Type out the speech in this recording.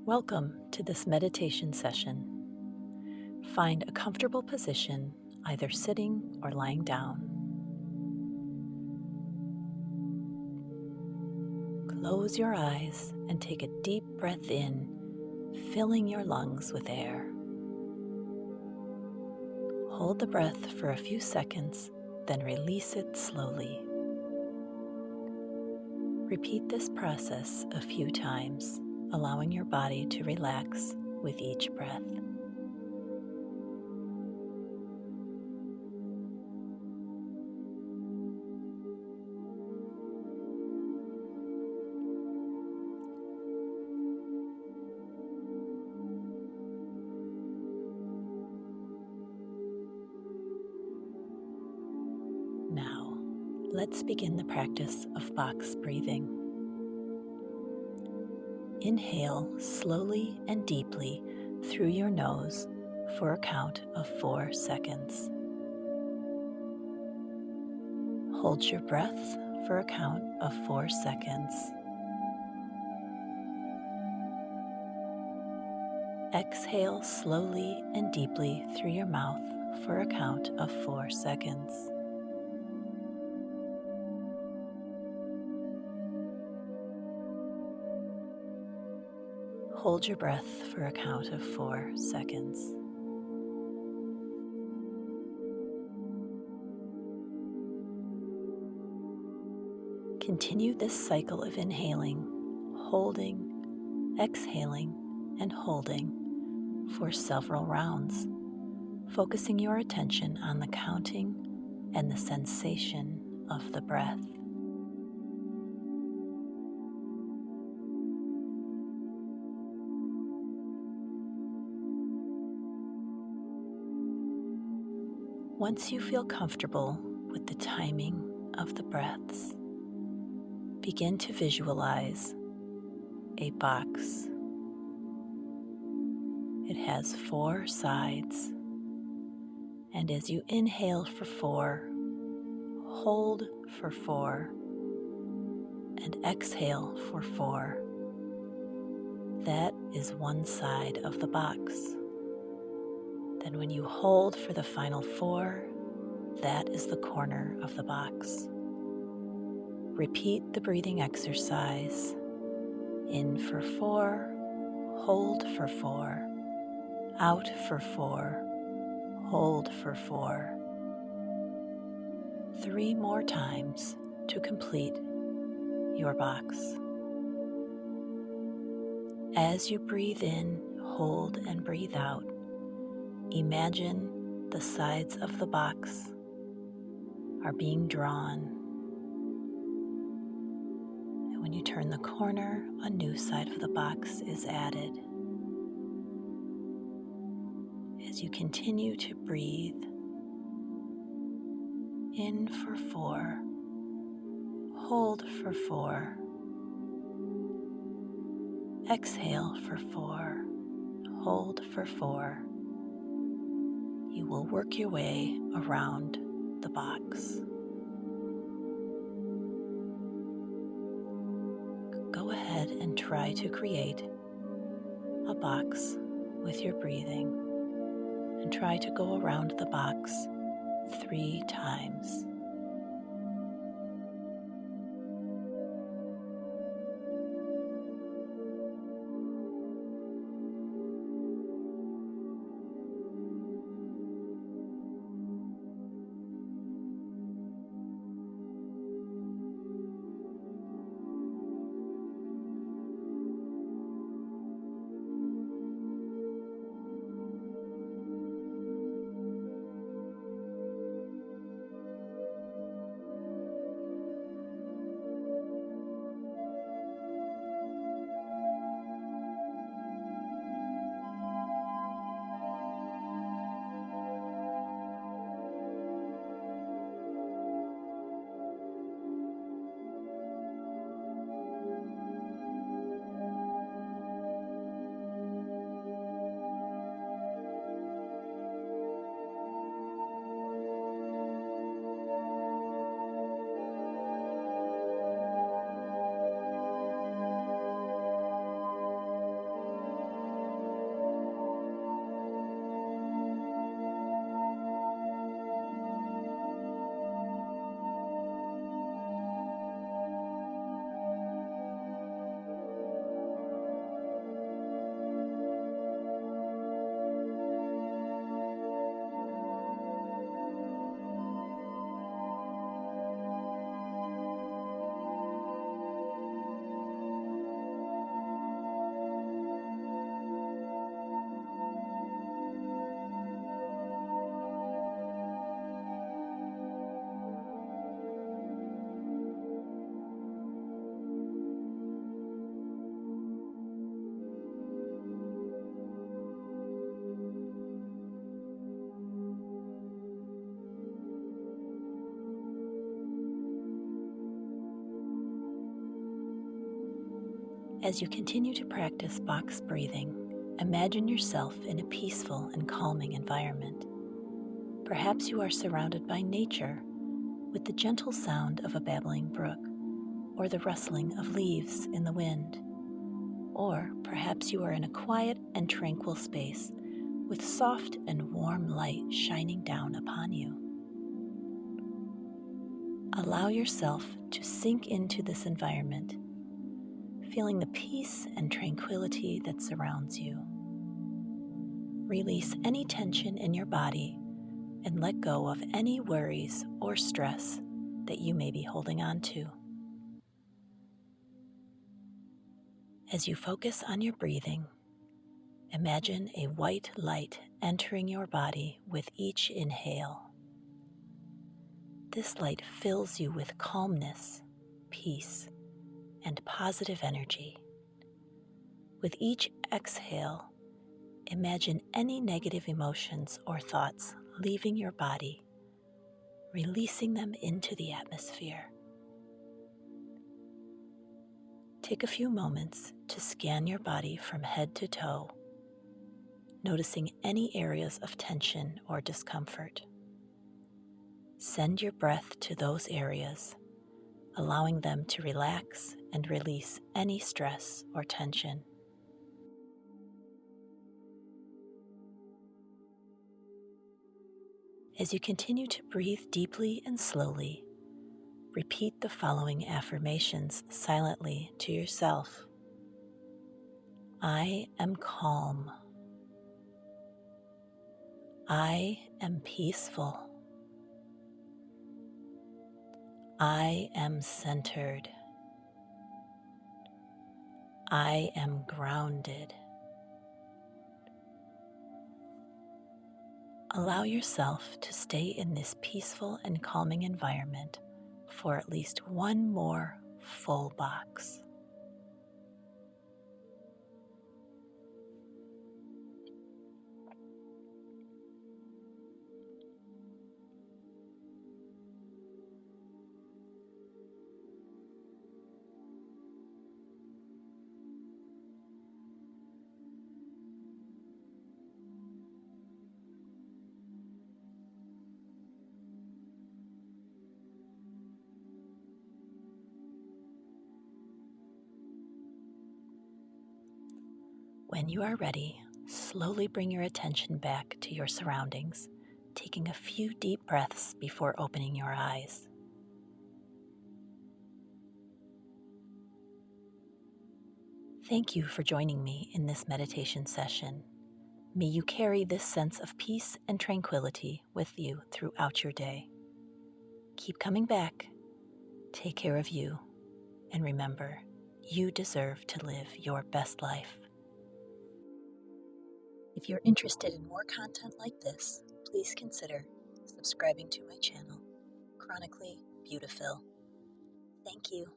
Welcome to this meditation session. Find a comfortable position, either sitting or lying down. Close your eyes and take a deep breath in, filling your lungs with air. Hold the breath for a few seconds, then release it slowly. Repeat this process a few times, allowing your body to relax with each breath. Now, let's begin the practice of box breathing. Inhale slowly and deeply through your nose for a count of 4 seconds. Hold your breath for a count of 4 seconds. Exhale slowly and deeply through your mouth for a count of 4 seconds. Hold your breath for a count of 4 seconds. Continue this cycle of inhaling, holding, exhaling, and holding for several rounds, focusing your attention on the counting and the sensation of the breath. Once you feel comfortable with the timing of the breaths, begin to visualize a box. It has 4 sides, and as you inhale for 4, hold for 4, and exhale for 4. That is one side of the box. Then when you hold for the final 4, that is the corner of the box. Repeat the breathing exercise. In for 4, hold for 4, out for 4, hold for 4. 3 more times to complete your box. As you breathe in, hold, and breathe out, imagine the sides of the box are being drawn. And when you turn the corner, a new side of the box is added. As you continue to breathe, in for 4, hold for 4, exhale for 4, hold for 4. You will work your way around the box. Go ahead and try to create a box with your breathing, and try to go around the box 3 times. As you continue to practice box breathing, imagine yourself in a peaceful and calming environment. Perhaps you are surrounded by nature with the gentle sound of a babbling brook or the rustling of leaves in the wind. Or perhaps you are in a quiet and tranquil space with soft and warm light shining down upon you. Allow yourself to sink into this environment, feeling the peace and tranquility that surrounds you. Release any tension in your body and let go of any worries or stress that you may be holding on to. As you focus on your breathing, imagine a white light entering your body with each inhale. This light fills you with calmness, peace, and positive energy. With each exhale, imagine any negative emotions or thoughts leaving your body, releasing them into the atmosphere. Take a few moments to scan your body from head to toe, noticing any areas of tension or discomfort. Send your breath to those areas, allowing them to relax and release any stress or tension. As you continue to breathe deeply and slowly, repeat the following affirmations silently to yourself. I am calm. I am peaceful. I am centered. I am grounded. Allow yourself to stay in this peaceful and calming environment for at least one more full box. When you are ready, slowly bring your attention back to your surroundings, taking a few deep breaths before opening your eyes. Thank you for joining me in this meditation session. May you carry this sense of peace and tranquility with you throughout your day. Keep coming back, take care of you, and remember, you deserve to live your best life. If you're interested in more content like this, please consider subscribing to my channel, Chronically Beautif-ILL. Thank you.